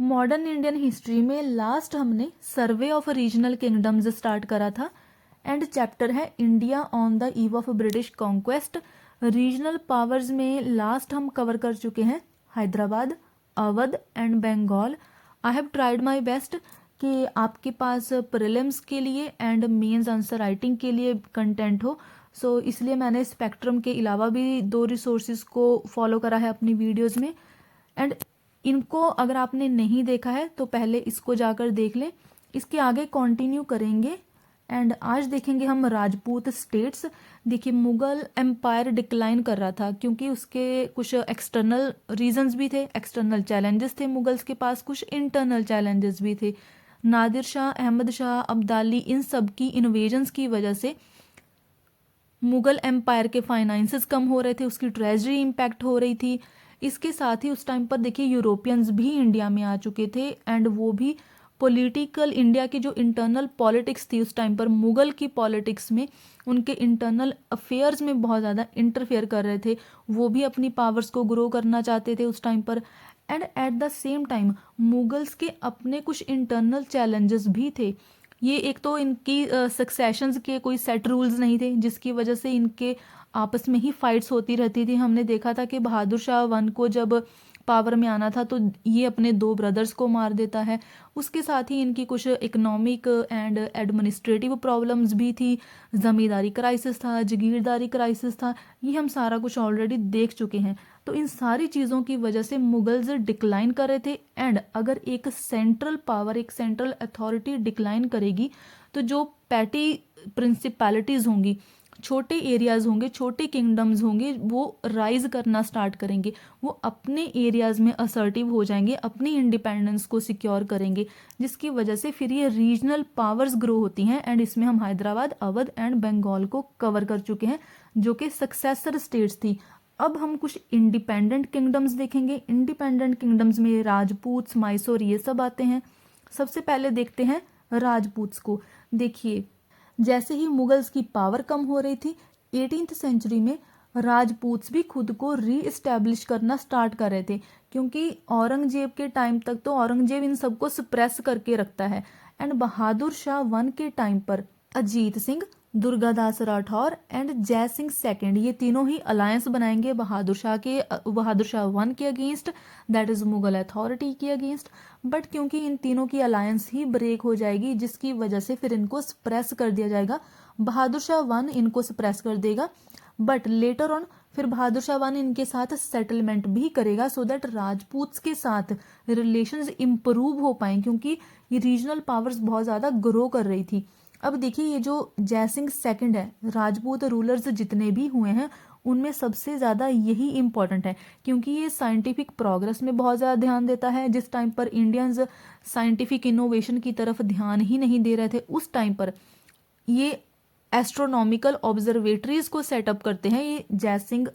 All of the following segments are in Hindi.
मॉडर्न इंडियन हिस्ट्री में लास्ट हमने survey of regional kingdoms start करा था एंड चैप्टर है India on the eve of British conquest. Regional powers में लास्ट हम कवर कर चुके हैं Hyderabad, Awadh and Bengal. I have tried my best कि आपके पास प्रीलिम्स के लिए एंड मेंस आंसर राइटिंग के लिए कंटेंट हो, सो इसलिए मैंने स्पेक्ट्रम के अलावा भी 2 रिसोर्सेज को फॉलो करा है अपनी वीडियोस में। एंड इनको अगर आपने नहीं देखा है तो पहले इसको जाकर देख लें, इसके आगे कंटिन्यू करेंगे। एंड आज देखेंगे हम राजपूत स्टेट्स। देखिए मुगल एम्पायर डिक्लाइन कर रहा था क्योंकि उसके कुछ एक्सटर्नल रीजंस भी थे, एक्सटर्नल चैलेंजेस थे मुगल्स के पास, कुछ इंटरनल चैलेंजेस भी थे। नादिर शाह, अहमद शाह, अब्दाली, इन सब की इन्वेजन्स की वजह से मुगल एम्पायर के फाइनेंसेस कम हो रहे थे, उसकी ट्रेजरी इम्पैक्ट हो रही थी। इसके साथ ही उस टाइम पर देखिए यूरोपियंस भी इंडिया में आ चुके थे एंड वो भी पॉलिटिकल इंडिया की जो इंटरनल पॉलिटिक्स थी उस टाइम पर, मुगल की पॉलिटिक्स में, उनके इंटरनल अफेयर्स में बहुत ज़्यादा इंटरफेयर कर रहे थे। वो भी अपनी पावर्स को ग्रो करना चाहते थे उस टाइम पर। And at the same time Mughals के अपने कुछ इंटरनल चैलेंजेस भी थे। ये एक तो इनकी सक्सेशंस के कोई सेट रूल्स नहीं थे जिसकी वजह से इनके आपस में ही फाइट्स होती रहती थी। हमने देखा था कि बहादुर शाह वन को जब पावर में आना था तो ये अपने 2 ब्रदर्स को मार देता है। उसके साथ ही इनकी कुछ इकोनॉमिक एंड एडमिनिस्ट्रेटिव प्रॉब्लम्स भी थी, ज़मींदारी क्राइसिस था, जागीरदारी क्राइसिस था, ये हम सारा कुछ ऑलरेडी देख चुके हैं। तो इन सारी चीज़ों की वजह से मुगल्स डिक्लाइन कर रहे थे। एंड अगर एक सेंट्रल पावर, एक सेंट्रल अथॉरिटी डिक्लाइन करेगी तो जो पैटी प्रिंसिपैलिटीज़ होंगी, छोटे एरियाज़ होंगे, छोटे किंगडम्स होंगे, वो राइज करना स्टार्ट करेंगे, वो अपने एरियाज़ में असर्टिव हो जाएंगे, अपनी इंडिपेंडेंस को सिक्योर करेंगे, जिसकी वजह से फिर ये रीजनल पावर्स ग्रो होती हैं। एंड इसमें हम हैदराबाद, अवध एंड बंगाल को कवर कर चुके हैं जो कि सक्सेसर स्टेट्स थी। अब हम कुछ इंडिपेंडेंट किंगडम्स देखेंगे। इंडिपेंडेंट किंगडम्स में राजपूत, माइसोर, ये सब आते हैं। सबसे पहले देखते हैं राजपूत्स को। देखिए जैसे ही मुगल्स की पावर कम हो रही थी 18th सेंचुरी में राजपूत्स भी खुद को री इस्टेब्लिश करना स्टार्ट कर रहे थे, क्योंकि औरंगजेब के टाइम तक तो औरंगजेब इन सबको सप्रेस करके रखता है। एंड बहादुर शाह वन के टाइम पर अजीत सिंह, दुर्गादास राठौर एंड जय सिंह सेकंड, ये तीनों ही अलायंस बनाएंगे बहादुर शाह वन के against, that is Mughal authority के अगेंस्ट। बट क्योंकि इन तीनों की अलायंस ही ब्रेक हो जाएगी जिसकी वजह से फिर इनको सप्रेस कर दिया जाएगा। बहादुर शाह वन इनको सप्रेस कर देगा, बट लेटर ऑन फिर बहादुर शाह वन इनके साथ सेटलमेंट भी करेगा सो दैट राजपूत्स के साथ रिलेशंस इंप्रूव हो पाए, क्योंकि ये रीजनल पावर्स बहुत ज़्यादा ग्रो कर रही थी। अब देखिए ये जो जयसिंह सेकंड है, राजपूत रूलर्स जितने भी हुए हैं उनमें सबसे ज़्यादा यही इम्पॉर्टेंट है, क्योंकि ये साइंटिफिक प्रोग्रेस में बहुत ज़्यादा ध्यान देता है। जिस टाइम पर इंडियंस साइंटिफिक इनोवेशन की तरफ ध्यान ही नहीं दे रहे थे उस टाइम पर ये एस्ट्रोनॉमिकल ऑब्जर्वेटरीज को सेटअप करते हैं। ये जयसिंह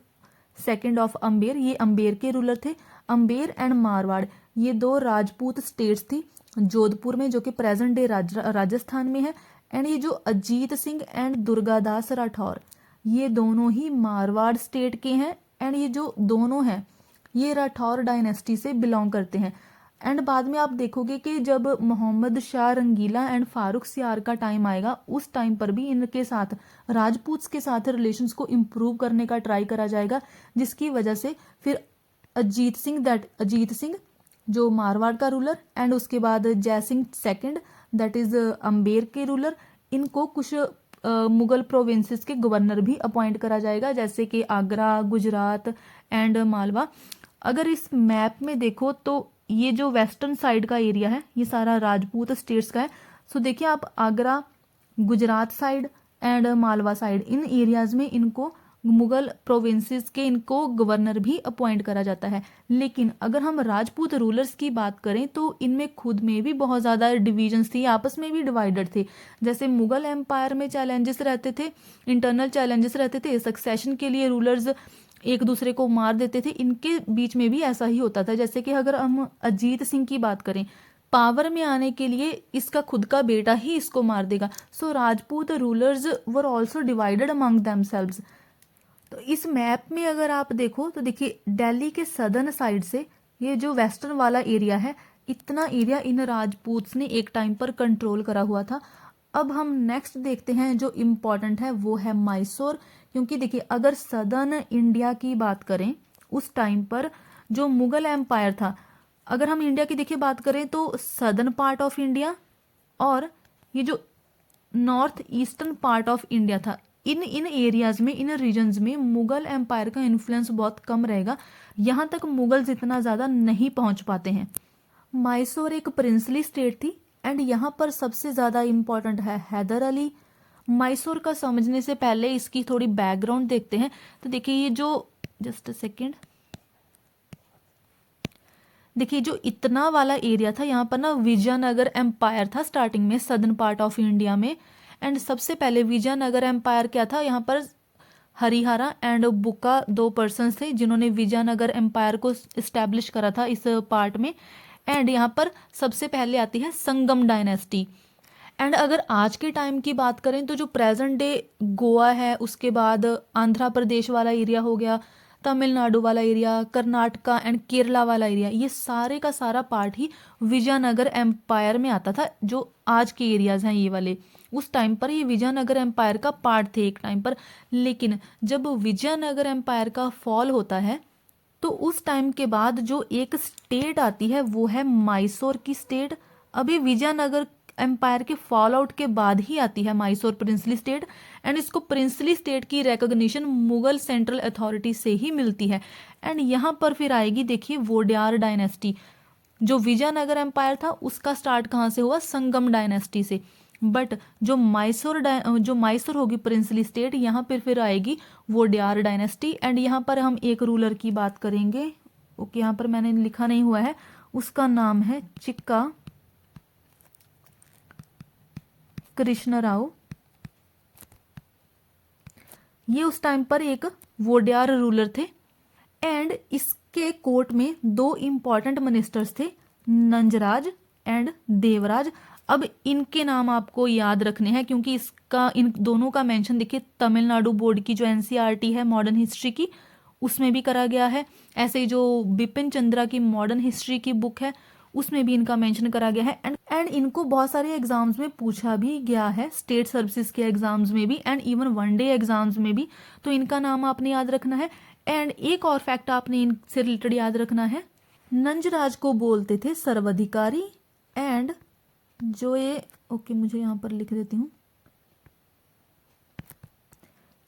सेकंड ऑफ अम्बेर, ये अम्बेर के रूलर थे। अम्बेर एंड मारवाड़ ये 2 राजपूत स्टेट्स थी जोधपुर में, जो कि प्रेजेंट डे राजस्थान में है। एंड ये जो अजीत सिंह एंड दुर्गादास राठौर ये दोनों ही मारवाड़ स्टेट के हैं। एंड ये जो दोनों हैं ये राठौर डायनेस्टी से बिलोंग करते हैं। एंड बाद में आप देखोगे कि जब मोहम्मद शाह रंगीला एंड फारूक सियार का टाइम आएगा उस टाइम पर भी इनके साथ राजपूत्स के साथ रिलेशंस को इम्प्रूव करने का ट्राई करा जाएगा, जिसकी वजह से फिर अजीत सिंह जो मारवाड़ का रूलर एंड उसके बाद Jai Singh second that is Amber के रूलर, इनको कुछ मुगल प्रोविंसेस के गवर्नर भी अपॉइंट करा जाएगा, जैसे कि आगरा, गुजरात एंड मालवा। अगर इस मैप में देखो तो ये जो वेस्टर्न साइड का एरिया है ये सारा राजपूत स्टेट्स का है। सो देखिए आप Agra, Gujarat side and Malwa side, in areas में इनको मुगल प्रोविंसेस के इनको गवर्नर भी अपॉइंट करा जाता है। लेकिन अगर हम राजपूत रूलर्स की बात करें तो इनमें खुद में भी बहुत ज़्यादा डिविजन्स थी, आपस में भी डिवाइडेड थे। जैसे मुगल एम्पायर में चैलेंजेस रहते थे, इंटरनल चैलेंजेस रहते थे, सक्सेशन के लिए रूलर्स एक दूसरे को मार देते थे, इनके बीच में भी ऐसा ही होता था। जैसे कि अगर हम अजीत सिंह की बात करें, पावर में आने के लिए इसका खुद का बेटा ही इसको मार देगा। So Rajput rulers were also divided among themselves. तो इस मैप में अगर आप देखो तो देखिए दिल्ली के सदर्न साइड से ये जो वेस्टर्न वाला एरिया है इतना एरिया इन राजपूत्स ने एक टाइम पर कंट्रोल करा हुआ था। अब हम नेक्स्ट देखते हैं जो इम्पोर्टेंट है वो है मैसूर, क्योंकि देखिए अगर सदर्न इंडिया की बात करें उस टाइम पर जो मुगल एम्पायर था, अगर हम इंडिया की देखिए बात करें तो सदर्न पार्ट ऑफ इंडिया और ये जो north eastern part of India था, इन इन एरियाज में, इन रीजन्स में मुगल एम्पायर का इन्फ्लुएंस बहुत कम रहेगा, यहाँ तक मुगल्स इतना ज़्यादा नहीं पहुँच पाते हैं। मैसूर एक प्रिंसली स्टेट थी एंड यहाँ पर सबसे ज़्यादा इम्पॉर्टेंट है हैदर अली। मैसूर का समझने से पहले इसकी थोड़ी बैकग्राउंड देखते हैं। तो देखिए ये जो जस्ट अ सेकेंड, देखिए जो इतना वाला एरिया था यहाँ पर ना विजयनगर एम्पायर था स्टार्टिंग में सदर्न पार्ट ऑफ इंडिया में। एंड सबसे पहले विजयनगर एम्पायर क्या था, यहाँ पर हरिहरा एंड बुक्का दो पर्सन्स थे जिन्होंने विजयनगर एम्पायर को इस्टेब्लिश करा था इस पार्ट में। एंड यहाँ पर सबसे पहले आती है संगम डायनेस्टी। एंड अगर आज के टाइम की बात करें तो जो प्रेजेंट डे गोवा है, उसके बाद आंध्र प्रदेश वाला एरिया हो गया, तमिलनाडु वाला एरिया, कर्नाटका एंड केरला वाला एरिया, ये सारे का सारा पार्ट ही विजयनगर एम्पायर में आता था। जो आज के एरियाज हैं ये वाले, उस टाइम पर ये विजयनगर एम्पायर का पार्ट थे एक टाइम पर। लेकिन जब विजयनगर एम्पायर का फॉल होता है तो उस टाइम के बाद जो एक स्टेट आती है वो है मैसूर की स्टेट। अभी विजयनगर एम्पायर के फॉल आउट के बाद ही आती है मैसूर प्रिंसली स्टेट। एंड इसको प्रिंसली स्टेट की रिकॉग्निशन मुगल सेंट्रल अथॉरिटी से ही मिलती है। एंड यहाँ पर फिर आएगी देखिए वोडियार डायनेस्टी। जो विजयनगर एम्पायर था उसका स्टार्ट कहाँ से हुआ, संगम डायनेस्टी से। बट जो मैसूर होगी प्रिंसली स्टेट, यहाँ पर फिर आएगी वोडियार डायनेस्टी। एंड यहाँ पर हम एक रूलर की बात करेंगे। ओके, यहाँ पर मैंने लिखा नहीं हुआ है, उसका नाम है चिक्का कृष्णराव। ये उस टाइम पर एक वोडियार रूलर थे। एंड इसके कोर्ट में दो इंपॉर्टेंट मिनिस्टर्स थे, नंजराज एंड देवराज। अब इनके नाम आपको याद रखने हैं क्योंकि इसका इन दोनों का मेंशन देखिए तमिलनाडु बोर्ड की जो एनसीईआरटी है मॉडर्न हिस्ट्री की, उसमें भी करा गया है। ऐसे ही जो बिपिन चंद्रा की मॉडर्न हिस्ट्री की बुक है उसमें भी इनका मेंशन करा गया है। एंड इनको बहुत सारे एग्जाम्स में पूछा भी गया है, स्टेट सर्विसेज के एग्जाम्स में भी एंड इवन वनडे एग्जाम्स में भी। तो इनका नाम आपने याद रखना है। एंड एक और फैक्ट आपने इनसे रिलेटेड याद रखना है, नंजराज को बोलते थे सर्वाधिकारी। एंड जो ये ओके मुझे यहाँ पर लिख देती हूँ,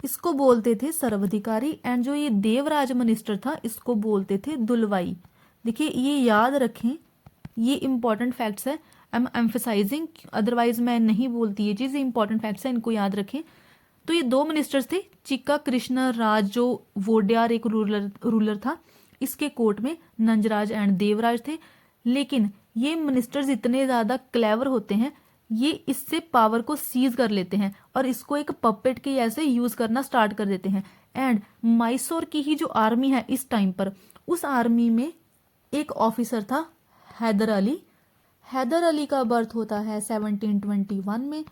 इसको बोलते थे सर्वाधिकारी। एंड जो ये देवराज मिनिस्टर था इसको बोलते थे दुलवाई। देखिए ये याद रखें, ये इंपॉर्टेंट फैक्ट्स है, आई एम एम्फेसाइजिंग, अदरवाइज मैं नहीं बोलती ये चीज़, इंपॉर्टेंट फैक्ट्स है, इनको याद रखें। तो ये दो मिनिस्टर्स थे, चिक्का कृष्ण राज जो वोडियार एक रूलर था, इसके कोर्ट में नंजराज एंड देवराज थे। लेकिन ये मिनिस्टर्स इतने ज़्यादा क्लेवर होते हैं, ये इससे पावर को सीज कर लेते हैं और इसको एक पपेट के ऐसे यूज करना स्टार्ट कर देते हैं। एंड मैसूर की ही जो आर्मी है इस टाइम पर, उस आर्मी में एक ऑफिसर था हैदर अली। हैदर अली का बर्थ होता है 1721 में।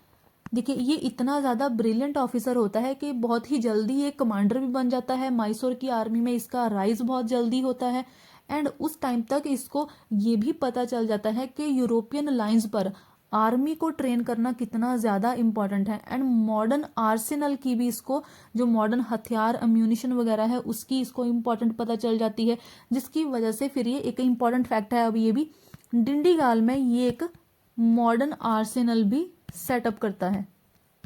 देखिए ये इतना ज़्यादा ब्रिलियंट ऑफिसर होता है कि बहुत ही जल्दी ये कमांडर भी बन जाता है मैसूर की आर्मी में, इसका राइज बहुत जल्दी होता है। एंड उस टाइम तक इसको ये भी पता चल जाता है कि यूरोपियन लाइंस पर आर्मी को ट्रेन करना कितना ज़्यादा इंपॉर्टेंट है। एंड मॉडर्न आर्सेनल की भी इसको, जो मॉडर्न हथियार अम्यूनिशन वगैरह है उसकी इसको इम्पोर्टेंट पता चल जाती है, जिसकी वजह से फिर ये एक इम्पॉर्टेंट फैक्ट है। अब ये भी डिंडीगाल में ये एक मॉडर्न आर्सेनल भी सेटअप करता है,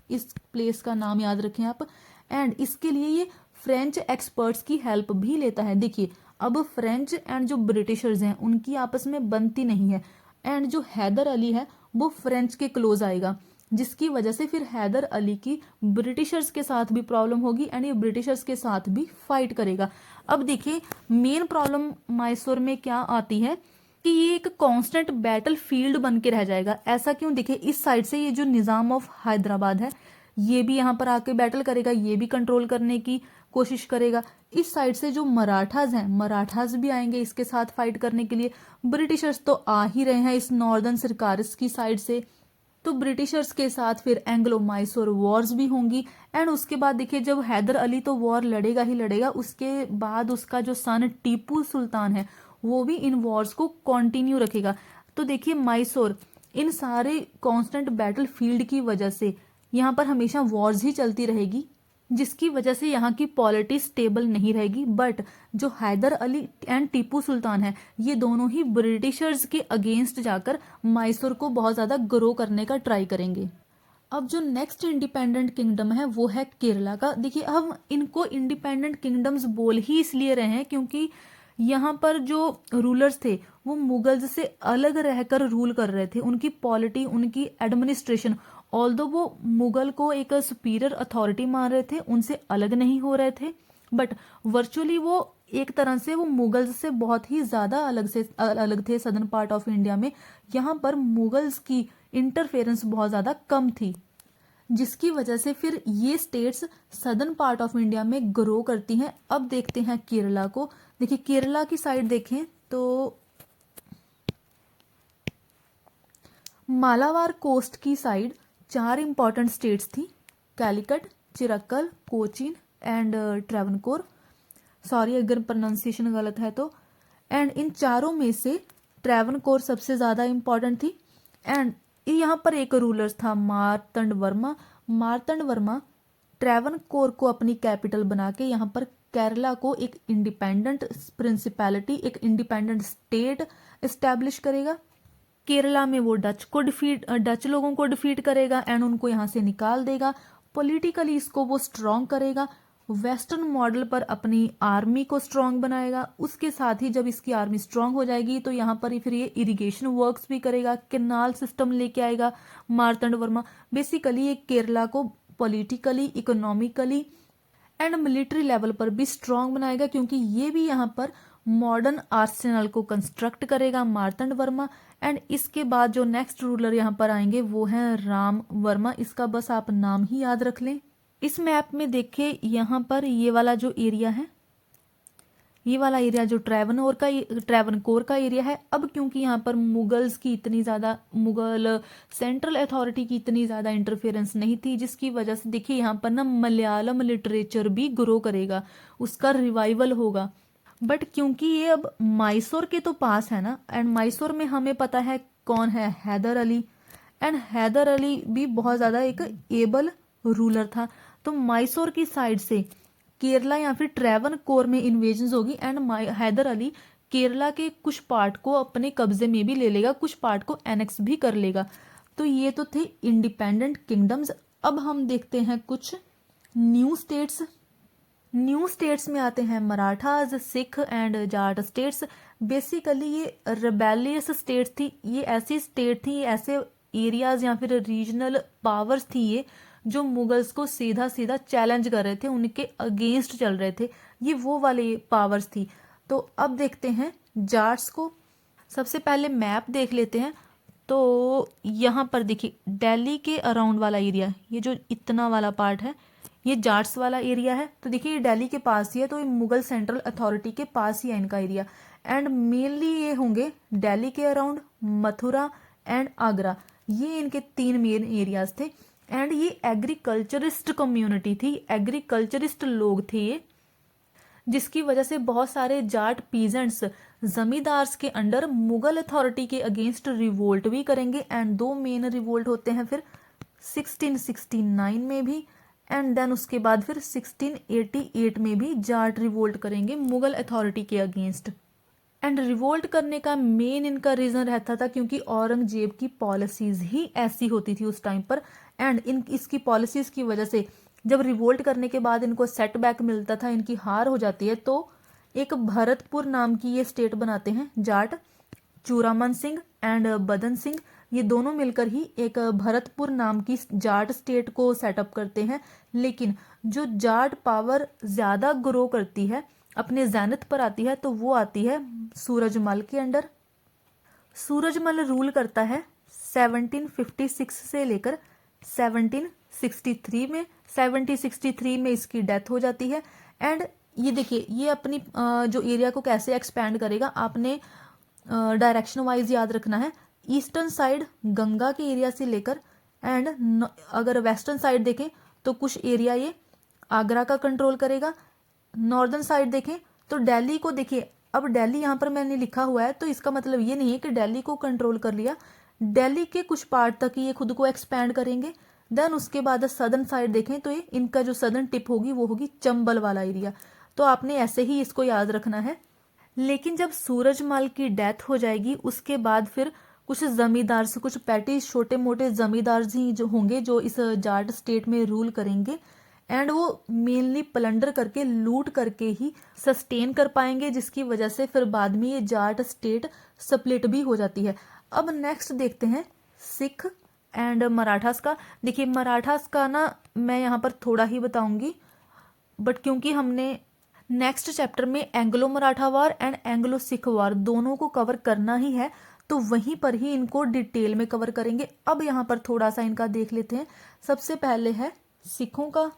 इस प्लेस का नाम याद रखें आप। एंड इसके लिए ये फ्रेंच एक्सपर्ट्स की हेल्प भी लेता है। देखिए अब फ्रेंच एंड जो ब्रिटिशर्स हैं उनकी आपस में बनती नहीं है। एंड जो हैदर अली है वो फ्रेंच के क्लोज आएगा, जिसकी वजह से फिर हैदर अली की ब्रिटिशर्स के साथ भी प्रॉब्लम होगी एंड ये ब्रिटिशर्स के साथ भी फाइट करेगा। अब देखिए मेन प्रॉब्लम मैसूर में क्या आती है कि ये एक कांस्टेंट बैटल फील्ड बन के रह जाएगा। ऐसा क्यों? देखिए इस साइड से ये जो निज़ाम ऑफ हैदराबाद है ये भी यहाँ पर आके बैटल करेगा, ये भी कंट्रोल करने की कोशिश करेगा। इस साइड से जो मराठाज हैं, मराठाज भी आएंगे इसके साथ फाइट करने के लिए। ब्रिटिशर्स तो आ ही रहे हैं इस नॉर्दर्न सरकार्स की साइड से, तो ब्रिटिशर्स के साथ फिर एंग्लो मैसूर वॉर्स भी होंगी। एंड उसके बाद देखिए जब हैदर अली तो वॉर लड़ेगा ही लड़ेगा, उसके बाद उसका जो सन टीपू सुल्तान है वो भी इन वॉर्स को कंटिन्यू रखेगा। तो देखिए मैसूर इन सारे कांस्टेंट बैटल फील्ड की वजह से यहाँ पर हमेशा वॉर्स ही चलती रहेगी, जिसकी वजह से यहाँ की पॉलिटी स्टेबल नहीं रहेगी। बट जो हैदर अली एंड टीपू सुल्तान है, ये दोनों ही ब्रिटिशर्स के अगेंस्ट जाकर मैसूर को बहुत ज़्यादा ग्रो करने का ट्राई करेंगे। अब जो नेक्स्ट इंडिपेंडेंट किंगडम है वो है केरला का। देखिए हम इनको इंडिपेंडेंट किंगडम्स बोल ही इसलिए रहे हैं क्योंकि यहाँ पर जो रूलर्स थे वो मुगल्स से अलग रहकर रूल कर रहे थे। उनकी पॉलिटी, उनकी एडमिनिस्ट्रेशन, ऑल्दो वो मुगल को एक सुपीरियर अथॉरिटी मान रहे थे, उनसे अलग नहीं हो रहे थे, बट वर्चुअली वो एक तरह से वो मुगल्स से बहुत ही ज़्यादा अलग थे। सदर्न पार्ट ऑफ इंडिया में यहाँ पर मुगल्स की इंटरफेरेंस बहुत ज़्यादा कम थी, जिसकी वजह से फिर ये states southern part of India में ग्रो करती हैं। अब देखते हैं केरला को। देखिए केरला की साइड देखें तो मालाबार कोस्ट की साइड 4 इंपॉर्टेंट स्टेट्स थी, कैलिकट, चिरक्कल, कोचीन एंड ट्रैवनकोर। सॉरी अगर प्रोनाउंसिएशन गलत है तो। एंड इन चारों में से ट्रैवनकोर सबसे ज़्यादा इंपॉर्टेंट थी। एंड यहाँ पर एक रूलर था मार्तंड वर्मा। मार्तंड वर्मा ट्रैवनकोर को अपनी कैपिटल बना के यहाँ पर केरला को एक इंडिपेंडेंट प्रिंसिपैलिटी, एक इंडिपेंडेंट स्टेट इस्टेब्लिश करेगा। केरला में वो डच लोगों को डिफीट करेगा एंड उनको यहाँ से निकाल देगा। पॉलिटिकली इसको वो स्ट्रांग करेगा, वेस्टर्न मॉडल पर अपनी आर्मी को स्ट्रांग बनाएगा। उसके साथ ही जब इसकी आर्मी स्ट्रांग हो जाएगी तो यहाँ पर फिर ये इरिगेशन वर्क्स भी करेगा, कैनाल सिस्टम लेके आएगा मार्तंड वर्मा। बेसिकली ये केरला को politically, economically and military level पर भी स्ट्रांग बनाएगा, क्योंकि ये भी यहाँ पर मॉडर्न आर्सेनल को कंस्ट्रक्ट करेगा मार्तंड वर्मा। एंड इसके बाद जो नेक्स्ट रूलर यहाँ पर आएंगे वो हैं राम वर्मा। इसका बस आप नाम ही याद रख लें। इस मैप में देखें यहाँ पर ये वाला जो एरिया है, ये वाला एरिया जो ट्रैवनकोर का एरिया है। अब क्योंकि यहाँ पर मुगल सेंट्रल अथॉरिटी की इतनी ज़्यादा इंटरफेरेंस नहीं थी, जिसकी वजह से देखिए यहाँ पर ना मलयालम लिटरेचर भी ग्रो करेगा, उसका रिवाइवल होगा। बट क्योंकि ये अब मैसूर के तो पास है ना, एंड मैसूर में हमें पता है कौन है, हैदर अली। एंड हैदर अली भी बहुत ज़्यादा एक एबल रूलर था। तो मैसूर की साइड से केरला या फिर ट्रैवनकोर में इन्वेजन्स होगी एंड हैदर अली केरला के कुछ पार्ट को अपने कब्जे में भी ले लेगा, कुछ पार्ट को एनेक्स भी कर लेगा। तो ये तो थे इंडिपेंडेंट किंगडम्स। अब हम देखते हैं कुछ न्यू स्टेट्स। न्यू स्टेट्स में आते हैं Marathas, Sikh and Jat states. Basically ये रिबेलियस स्टेट्स थी। ये ऐसी स्टेट थी, ये ऐसे एरियाज या फिर रीजनल पावर्स थी ये जो मुगल्स को सीधा सीधा चैलेंज कर रहे थे, उनके अगेंस्ट चल रहे थे। ये वो वाली पावर्स थी। तो अब देखते हैं जाट्स को। सबसे पहले मैप देख लेते हैं। तो यहाँ पर देखिए दिल्ली के अराउंड वाला एरिया, ये जो इतना वाला पार्ट है ये जाट्स वाला एरिया है। तो देखिए ये दिल्ली के पास ही है, तो ये मुगल सेंट्रल अथॉरिटी के पास ही है इनका एरिया। एंड मेनली ये होंगे दिल्ली के अराउंड, मथुरा एंड आगरा। ये इनके 3 मेन एरियाज थे। एंड ये एग्रीकल्चरिस्ट कम्युनिटी थी, एग्रीकल्चरिस्ट लोग थे ये, जिसकी वजह से बहुत सारे जाट पीजेंट्स जमींदार्स के अंडर मुगल अथॉरिटी के अगेंस्ट रिवोल्ट भी करेंगे। एंड 2 मेन रिवोल्ट होते हैं फिर 1669 में भी, एंड देन उसके बाद फिर 1688 में भी जाट रिवोल्ट करेंगे मुगल अथॉरिटी के अगेंस्ट। एंड रिवोल्ट करने का मेन इनका रीजन रहता था क्योंकि औरंगजेब की पॉलिसीज ही ऐसी होती थी उस टाइम पर। एंड इसकी पॉलिसीज की वजह से जब रिवोल्ट करने के बाद इनको सेटबैक मिलता था, इनकी हार हो जाती है, तो एक भरतपुर नाम की ये स्टेट बनाते हैं जाट। चूरामन सिंह एंड बदन सिंह ये दोनों मिलकर ही एक भरतपुर नाम की जाट स्टेट को सेटअप करते हैं। लेकिन जो जाट पावर ज्यादा ग्रो करती है, अपने ज़ैनत पर आती है, तो वो आती है सूरजमल के अंडर। सूरजमल रूल करता है 1756 से लेकर 1763 में। 1763 में इसकी डेथ हो जाती है। एंड ये देखिए ये अपनी जो एरिया को कैसे एक्सपैंड करेगा, आपने डायरेक्शन वाइज याद रखना है। ईस्टर्न साइड गंगा के एरिया से लेकर एंड अगर वेस्टर्न साइड देखें तो कुछ एरिया ये आगरा का कंट्रोल करेगा। नॉर्दर्न साइड देखें तो दिल्ली को देखिए अब दिल्ली यहाँ पर मैंने लिखा हुआ है, तो इसका मतलब ये नहीं है कि दिल्ली को कंट्रोल कर लिया, दिल्ली के कुछ पार्ट तक ये खुद को एक्सपैंड करेंगे। देन उसके बाद सदर्न साइड देखें तो ये इनका जो सदर्न टिप होगी वो होगी चंबल वाला एरिया। तो आपने ऐसे ही इसको याद रखना है। लेकिन जब सूरजमल की डेथ हो जाएगी उसके बाद फिर कुछ जमींदार से, कुछ पैटी छोटे मोटे जमींदार ही जो होंगे जो इस जाट स्टेट में रूल करेंगे, एंड वो मेनली प्लंडर करके, लूट करके ही सस्टेन कर पाएंगे, जिसकी वजह से फिर बाद में ये जाट स्टेट स्प्लिट भी हो जाती है। अब नेक्स्ट देखते हैं सिख एंड मराठास का। देखिए मराठास का ना मैं यहाँ पर थोड़ा ही बताऊंगी, बट क्योंकि हमने नेक्स्ट चैप्टर में Anglo Maratha war and Anglo Sikh war दोनों को कवर करना ही है, तो वहीं पर ही इनको डिटेल में कवर करेंगे। अब यहाँ पर थोड़ा सा इनका देख लेते हैं। सबसे पहले है सिखों का।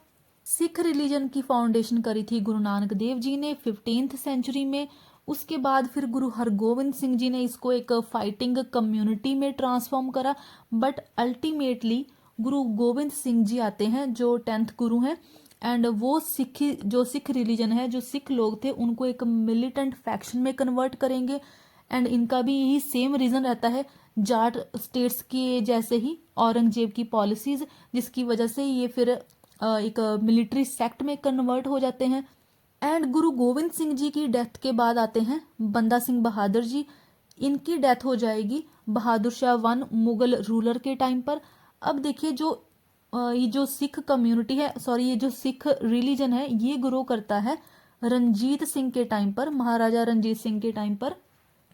सिख रिलीजन की फाउंडेशन करी थी गुरु नानक देव जी ने 15th सेंचुरी में। उसके बाद फिर गुरु हरगोविंद सिंह जी ने इसको एक फाइटिंग कम्युनिटी में ट्रांसफॉर्म करा, बट अल्टीमेटली गुरु गोविंद सिंह जी आते हैं जो 10th गुरु हैं, एंड वो सिख रिलीजन है, जो सिख लोग थे, उनको एक मिलिटेंट फैक्शन में कन्वर्ट करेंगे। एंड इनका भी यही सेम रीजन रहता है जाट स्टेट्स के जैसे ही, औरंगजेब की पॉलिसीज, जिसकी वजह से ये फिर एक मिलिट्री सेक्ट में कन्वर्ट हो जाते हैं। एंड गुरु गोविंद सिंह जी की डेथ के बाद आते हैं बंदा सिंह बहादुर जी। इनकी डेथ हो जाएगी बहादुर शाह 1 मुगल रूलर के टाइम पर। अब देखिए ये जो सिख कम्युनिटी है, सॉरी ये जो सिख रिलीजन है, ये ग्रो करता है रंजीत सिंह के टाइम पर, महाराजा रंजीत सिंह के टाइम पर।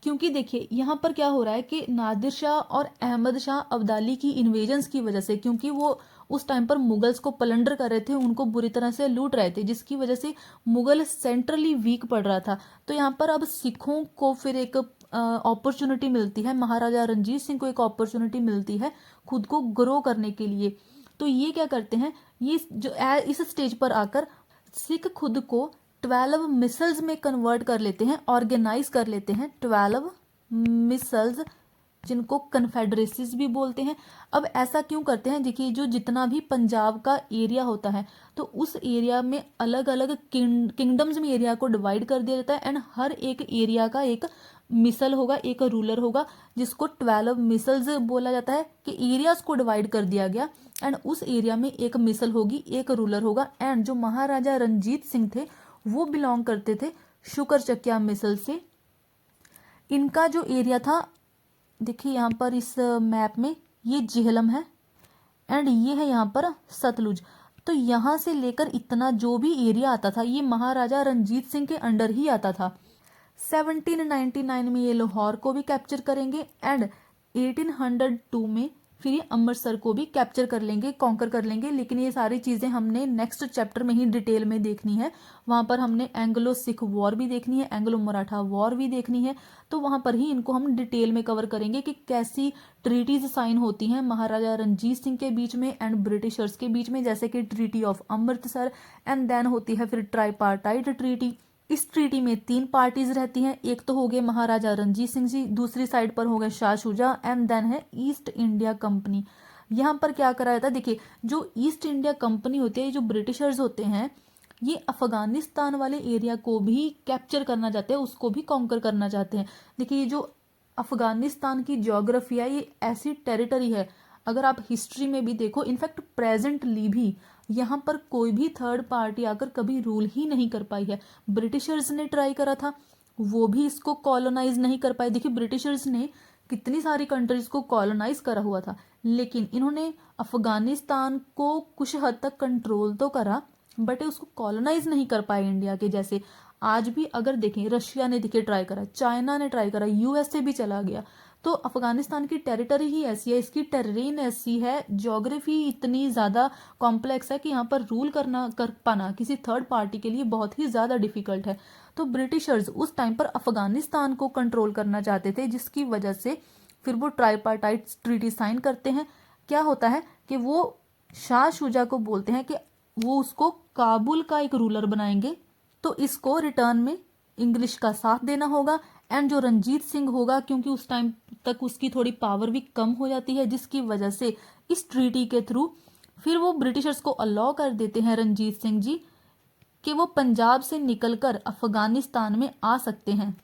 क्योंकि देखिए यहाँ पर क्या हो रहा है कि नादिर शाह और अहमद शाह अब्दाली की इन्वेजन्स की वजह से, क्योंकि वो उस टाइम पर मुगल्स को प्लंडर कर रहे थे, उनको बुरी तरह से लूट रहे थे, जिसकी वजह से मुगल सेंट्रली वीक पड़ रहा था। तो यहाँ पर अब सिखों को फिर एक अपॉर्चुनिटी मिलती है, महाराजा रंजीत सिंह को एक अपॉर्चुनिटी मिलती है खुद को ग्रो करने के लिए। तो ये क्या करते हैं, ये जो इस स्टेज पर आकर सिख खुद को 12 मिसल्स में कन्वर्ट कर लेते हैं, ऑर्गेनाइज कर लेते हैं 12 मिसल्स, जिनको कन्फेडरेसीज भी बोलते हैं। अब ऐसा क्यों करते हैं, देखिए जो जितना भी पंजाब का एरिया होता है, तो उस एरिया में अलग अलग किंगडम्स में एरिया को डिवाइड कर दिया जाता है, एंड हर एक एरिया का एक मिसल होगा, एक रूलर होगा, जिसको 12 मिसल्स बोला जाता है कि एरियाज को डिवाइड कर दिया गया, एंड उस एरिया में एक मिसल होगी, एक रूलर होगा। एंड जो महाराजा रंजीत सिंह थे वो बिलोंग करते थे शुकर चकिया मिसल से। इनका जो एरिया था, देखिए यहाँ पर इस मैप में ये झेलम है, एंड ये है यहाँ पर सतलुज। तो यहाँ से लेकर इतना जो भी एरिया आता था, ये महाराजा रंजीत सिंह के अंडर ही आता था। 1799 में ये लाहौर को भी कैप्चर करेंगे, एंड 1802 में फिर ये अमृतसर को भी कैप्चर कर लेंगे, कॉन्कर कर लेंगे। लेकिन ये सारी चीज़ें हमने नेक्स्ट चैप्टर में ही डिटेल में देखनी है। वहाँ पर हमने एंग्लो सिख वॉर भी देखनी है, एंग्लो मराठा वॉर भी देखनी है, तो वहाँ पर ही इनको हम डिटेल में कवर करेंगे कि कैसी ट्रीटीज साइन होती हैं महाराजा रंजीत सिंह के बीच में एंड ब्रिटिशर्स के बीच में, जैसे कि treaty of Amritsar, and then होती है फिर ट्राईपार्टाइट ट्रीटी। इस ट्रीटी में 3 पार्टीज रहती हैं, एक तो हो गए महाराजा रंजीत सिंह जी, दूसरी साइड पर हो गए शाह शुजा, एंड देन है ईस्ट इंडिया कंपनी। यहाँ पर क्या करा जाता है, देखिए जो ईस्ट इंडिया कंपनी होती है, जो ब्रिटिशर्स होते हैं, ये अफगानिस्तान वाले एरिया को भी कैप्चर करना चाहते हैं, उसको भी कॉन्कर करना चाहते हैं। देखिए ये जो अफगानिस्तान की ज्योग्राफी है, ये ऐसी टेरिटरी है, अगर आप हिस्ट्री में भी देखो, इनफैक्ट प्रेजेंटली भी यहाँ पर कोई भी थर्ड पार्टी आकर कभी रूल ही नहीं कर पाई है। ब्रिटिशर्स ने ट्राई करा था, वो भी इसको कॉलोनाइज नहीं कर पाए। देखिए ब्रिटिशर्स ने कितनी सारी कंट्रीज को कॉलोनाइज करा हुआ था, लेकिन इन्होंने अफगानिस्तान को कुछ हद तक कंट्रोल तो करा, बट उसको कॉलोनाइज नहीं कर पाए इंडिया के जैसे। आज भी अगर देखें, रशिया ने देखिए ट्राई करा, चाइना ने ट्राई करा, यूएसए भी चला गया। तो अफगानिस्तान की टेरिटरी ही ऐसी है, इसकी टेरेन ऐसी है, ज्योग्राफी इतनी ज़्यादा कॉम्प्लेक्स है कि यहाँ पर रूल कर पाना किसी थर्ड पार्टी के लिए बहुत ही ज़्यादा डिफिकल्ट है। तो ब्रिटिशर्स उस टाइम पर अफगानिस्तान को कंट्रोल करना चाहते थे, जिसकी वजह से फिर वो ट्राईपार्टाइट ट्रीटी साइन करते हैं। क्या होता है कि वो शाह शुजा को बोलते हैं कि वो उसको काबुल का एक रूलर बनाएंगे, तो इसको रिटर्न में इंग्लिश का साथ देना होगा। एंड जो रंजीत सिंह होगा, क्योंकि उस टाइम तक उसकी थोड़ी पावर भी कम हो जाती है, जिसकी वजह से इस ट्रीटी के थ्रू फिर वो ब्रिटिशर्स को अलाउ कर देते हैं रंजीत सिंह जी कि वो पंजाब से निकलकर अफगानिस्तान में आ सकते हैं।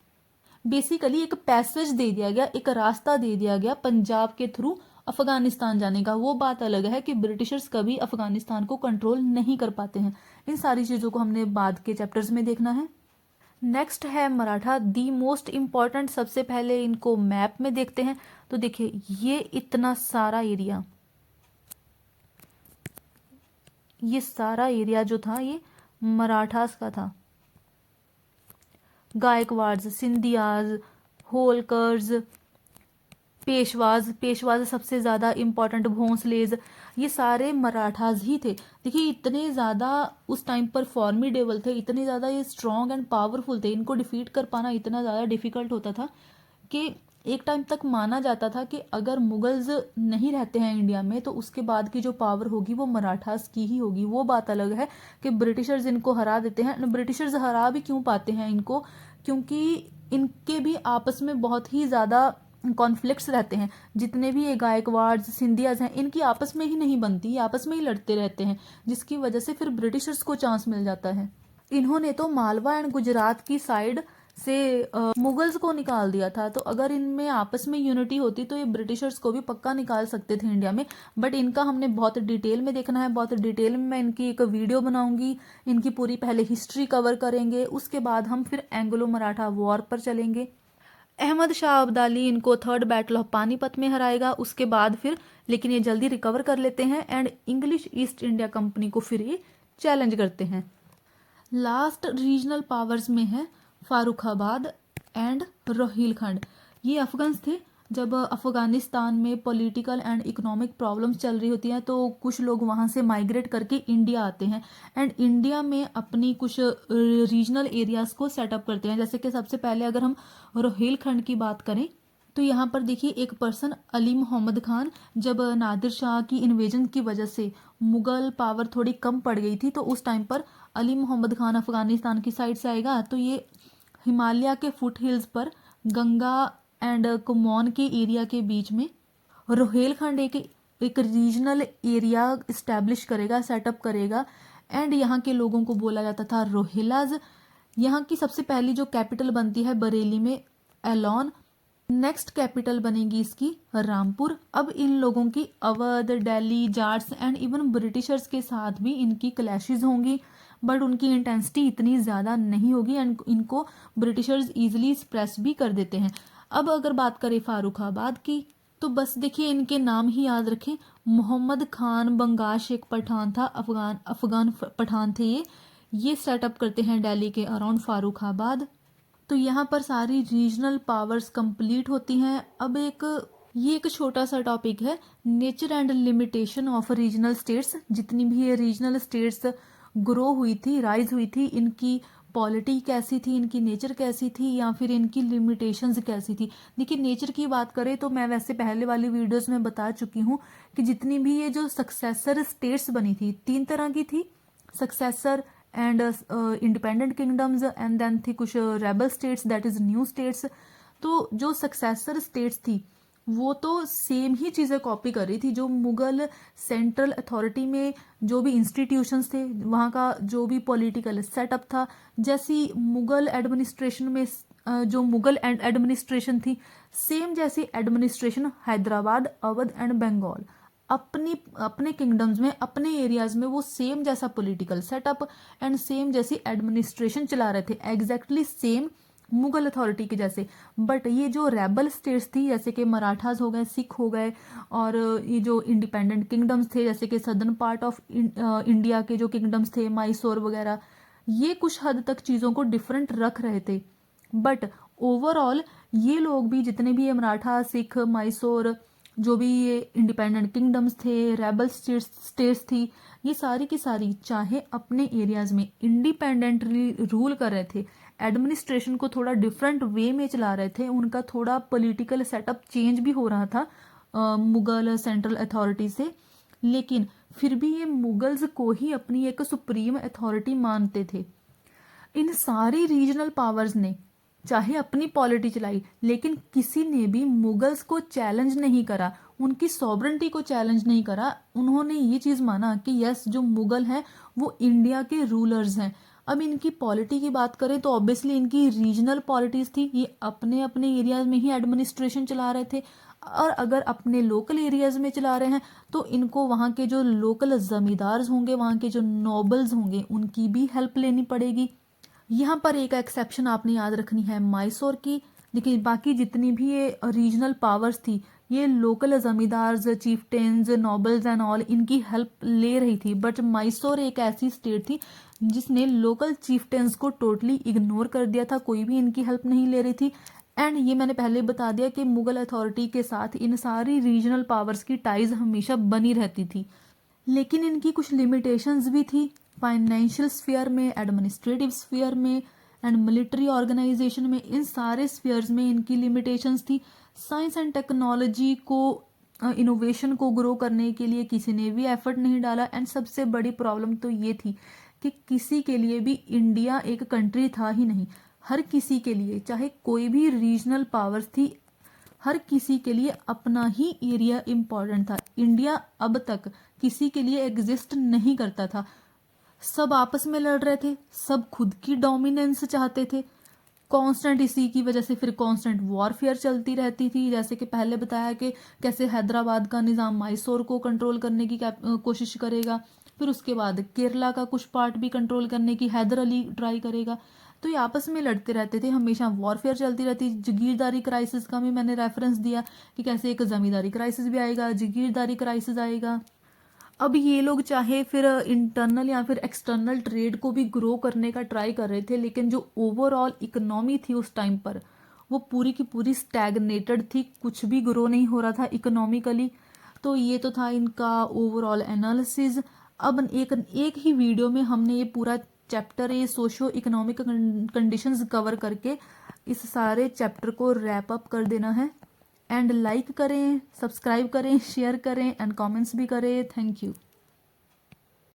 बेसिकली एक पैसेज दे दिया गया, एक रास्ता दे दिया गया पंजाब के थ्रू अफगानिस्तान जाने का। वो बात अलग है कि ब्रिटिशर्स कभी अफगानिस्तान को कंट्रोल नहीं कर पाते हैं। इन सारी चीज़ों को हमने बाद के चैप्टर्स में देखना है। नेक्स्ट है मराठा, दी मोस्ट इम्पॉर्टेंट। सबसे पहले इनको मैप में देखते हैं। तो देखिए ये इतना सारा एरिया, ये सारा एरिया जो था ये मराठास का था। गायकवाड्स, सिंधियाज, होलकर्स, पेशवाज सबसे ज़्यादा इम्पॉर्टेंट, भोंसलेज, ये सारे मराठास ही थे। देखिए इतने ज़्यादा उस टाइम पर फॉर्मिडेबल थे, इतने ज़्यादा ये स्ट्रॉन्ग एंड पावरफुल थे। इनको डिफीट कर पाना इतना ज़्यादा डिफिकल्ट होता था कि एक टाइम तक माना जाता था कि अगर मुगल्स नहीं रहते हैं इंडिया में तो उसके बाद की जो पावर होगी वो मराठास की ही होगी। वो बात अलग है कि ब्रिटिशर्स इनको हरा देते हैं। ब्रिटिशर्स हरा भी क्यों पाते हैं इनको, क्योंकि इनके भी आपस में बहुत ही ज़्यादा कॉन्फ्लिक्ट्स रहते हैं। जितने भी ये गायकवाड़ सिंधियाज हैं इनकी आपस में ही नहीं बनती, ये आपस में ही लड़ते रहते हैं, जिसकी वजह से फिर ब्रिटिशर्स को चांस मिल जाता है। इन्होंने तो मालवा एंड गुजरात की साइड से मुगल्स को निकाल दिया था। तो अगर इनमें आपस में यूनिटी होती तो ये ब्रिटिशर्स को भी पक्का निकाल सकते थे इंडिया में। बट इनका हमने बहुत डिटेल में देखना है, बहुत डिटेल में मैं इनकी एक वीडियो बनाऊंगी। इनकी पूरी पहले हिस्ट्री कवर करेंगे, उसके बाद हम फिर एंग्लो मराठा वॉर पर चलेंगे। अहमद शाह अब्दाली इनको थर्ड बैटल ऑफ पानीपत में हराएगा। उसके बाद फिर लेकिन ये जल्दी रिकवर कर लेते हैं and English east India company को फिर ये चैलेंज करते हैं। लास्ट रीजनल पावर्स में है फारुखाबाद एंड रोहिलखंड। ये अफगान्स थे। जब अफगानिस्तान में पॉलिटिकल एंड इकोनॉमिक प्रॉब्लम्स चल रही होती हैं तो कुछ लोग वहाँ से माइग्रेट करके इंडिया आते हैं एंड इंडिया में अपनी कुछ रीजनल एरियाज़ को सेटअप करते हैं। जैसे कि सबसे पहले अगर हम रोहिलखंड की बात करें तो यहाँ पर देखिए एक पर्सन अली मोहम्मद खान, जब नादिर शाह की इन्वेजन की वजह से मुगल पावर थोड़ी कम पड़ गई थी तो उस टाइम पर अली मोहम्मद खान अफगानिस्तान की साइड से आएगा। तो ये हिमालय के फुट हिल्स पर गंगा एंड कुमौन के एरिया के बीच में रोहेलखंड एक रीजनल एरिया इस्टेब्लिश करेगा, सेटअप करेगा एंड यहाँ के लोगों को बोला जाता था रोहिलाज। यहाँ की सबसे पहली जो कैपिटल बनती है बरेली में एलॉन, नेक्स्ट कैपिटल बनेगी इसकी रामपुर। अब इन लोगों की Awadh, Delhi, Jats and even Britishers के साथ भी इनकी क्लैशेस होंगी, बट उनकी इंटेंसिटी इतनी ज़्यादा नहीं होगी एंड इनको ब्रिटिशर्स इजीली सप्रेस भी कर देते हैं। अब अगर बात करें फारुखाबाद की तो बस देखिए इनके नाम ही याद रखें। मोहम्मद खान बंगाश एक पठान था, अफगान पठान थे ये सेटअप करते हैं दिल्ली के अराउंड फारुखाबाद। तो यहाँ पर सारी रीजनल पावर्स कंप्लीट होती हैं। अब ये एक छोटा सा टॉपिक है, nature and limitation of regional states. जितनी भी ये रीजनल स्टेट्स ग्रो हुई थी, राइज हुई थी, इनकी पॉलिटी कैसी थी, इनकी नेचर कैसी थी या फिर इनकी लिमिटेशंस कैसी थी। देखिए नेचर की बात करें तो मैं वैसे पहले वाली वीडियोस में बता चुकी हूँ कि जितनी भी ये जो सक्सेसर स्टेट्स बनी थी, 3 तरह की थी, successor and independent kingdoms and then थी कुछ rebel states, that is new states. तो जो सक्सेसर स्टेट्स थी वो तो सेम ही चीज़ें कॉपी कर रही थी। जो मुगल सेंट्रल अथॉरिटी में जो भी इंस्टीट्यूशंस थे, वहाँ का जो भी पॉलिटिकल सेटअप था, जैसी मुगल एडमिनिस्ट्रेशन में जो मुगल एडमिनिस्ट्रेशन थी, सेम जैसी एडमिनिस्ट्रेशन हैदराबाद, अवध एंड बंगाल अपने किंगडम्स में, अपने एरियाज में वो सेम जैसा पॉलिटिकल सेटअप एंड सेम जैसी एडमिनिस्ट्रेशन चला रहे थे, एग्जैक्टली सेम मुगल अथॉरिटी के जैसे। बट ये जो रेबल स्टेट्स थी जैसे कि मराठास हो गए, सिख हो गए, और ये जो इंडिपेंडेंट किंगडम्स थे जैसे कि सदर्न पार्ट ऑफ इंडिया के जो किंगडम्स थे, मैसूर वगैरह, ये कुछ हद तक चीज़ों को डिफरेंट रख रहे थे। बट ओवरऑल ये लोग भी, जितने भी ये मराठा, सिख, मैसूर, जो भी ये इंडिपेंडेंट किंगडम्स थे, रेबल स्टेट्स थी, ये सारी की सारी चाहे अपने एरियाज में इंडिपेंडेंटली रूल कर रहे थे, एडमिनिस्ट्रेशन को थोड़ा डिफरेंट वे में चला रहे थे, उनका थोड़ा पॉलिटिकल सेटअप चेंज भी हो रहा था मुगल सेंट्रल अथॉरिटी से, लेकिन फिर भी ये मुगल्स को ही अपनी एक सुप्रीम अथॉरिटी मानते थे। इन सारी रीजनल पावर्स ने चाहे अपनी पॉलिटी चलाई, लेकिन किसी ने भी मुगल्स को चैलेंज नहीं करा, उनकी सॉवरेंटी को चैलेंज नहीं करा। उन्होंने ये चीज़ माना कि यस, जो मुगल हैं वो इंडिया के रूलर्स हैं। अब इनकी पॉलिटी की बात करें तो ऑब्वियसली इनकी रीजनल पॉलिटीज़ थी, ये अपने अपने एरियाज में ही एडमिनिस्ट्रेशन चला रहे थे। और अगर अपने लोकल एरियाज में चला रहे हैं तो इनको वहाँ के जो लोकल ज़मींदार होंगे, वहाँ के जो नोबल्स होंगे, उनकी भी हेल्प लेनी पड़ेगी। यहाँ पर एक एक्सेप्शन आपने याद रखनी है मैसूर की, लेकिन बाकी जितनी भी ये रीजनल पावर्स थी ये local zamindars, chieftains, nobles and all इनकी हेल्प ले रही थी। बट मैसूर एक ऐसी स्टेट थी जिसने लोकल चीफ्टेन्स को टोटली इग्नोर कर दिया था, कोई भी इनकी हेल्प नहीं ले रही थी। एंड ये मैंने पहले बता दिया कि मुगल अथॉरिटी के साथ इन सारी रीजनल पावर्स की टाइज हमेशा बनी रहती थी, लेकिन इनकी कुछ लिमिटेशंस भी थी फाइनेंशियल स्फीयर में, एडमिनिस्ट्रेटिव स्फीयर में एंड मिलिट्री ऑर्गेनाइजेशन में। इन सारे स्फीयर्स में इनकी लिमिटेशंस थी। साइंस एंड टेक्नोलॉजी को, इनोवेशन को ग्रो करने के लिए किसी ने भी एफर्ट नहीं डाला। एंड सबसे बड़ी प्रॉब्लम तो ये थी कि किसी के लिए भी इंडिया एक कंट्री था ही नहीं। हर किसी के लिए, चाहे कोई भी रीजनल पावर्स थी, हर किसी के लिए अपना ही एरिया इम्पॉर्टेंट था। इंडिया अब तक किसी के लिए एग्जिस्ट नहीं करता था। सब आपस में लड़ रहे थे, सब खुद की डोमिनेंस चाहते थे। कांस्टेंट इसी की वजह से फिर कांस्टेंट वॉरफेयर चलती रहती थी। जैसे कि पहले बताया कि कैसे हैदराबाद का निज़ाम मैसूर को कंट्रोल करने की कोशिश करेगा, फिर उसके बाद केरला का कुछ पार्ट भी कंट्रोल करने की हैदर अली ट्राई करेगा। तो ये आपस में लड़ते रहते थे, हमेशा वॉरफेयर चलती रहती। जागीरदारी क्राइसिस का भी मैंने रेफरेंस दिया कि कैसे एक जमींदारी क्राइसिस भी आएगा, जागीरदारी क्राइसिस आएगा। अब ये लोग चाहे फिर इंटरनल या फिर एक्सटर्नल ट्रेड को भी ग्रो करने का ट्राई कर रहे थे, लेकिन जो ओवरऑल इकोनॉमी थी उस टाइम पर वो पूरी की पूरी स्टैगनेटेड थी, कुछ भी ग्रो नहीं हो रहा था इकोनॉमिकली। तो ये तो था इनका ओवरऑल एनालिसिस। अब एक ही वीडियो में हमने ये पूरा चैप्टर, ये सोशो इकोनॉमिक कंडीशंस कवर करके इस सारे चैप्टर को रैप अप कर देना है। एंड लाइक करें, सब्सक्राइब करें, शेयर करें एंड कमेंट्स भी करें। Thank you.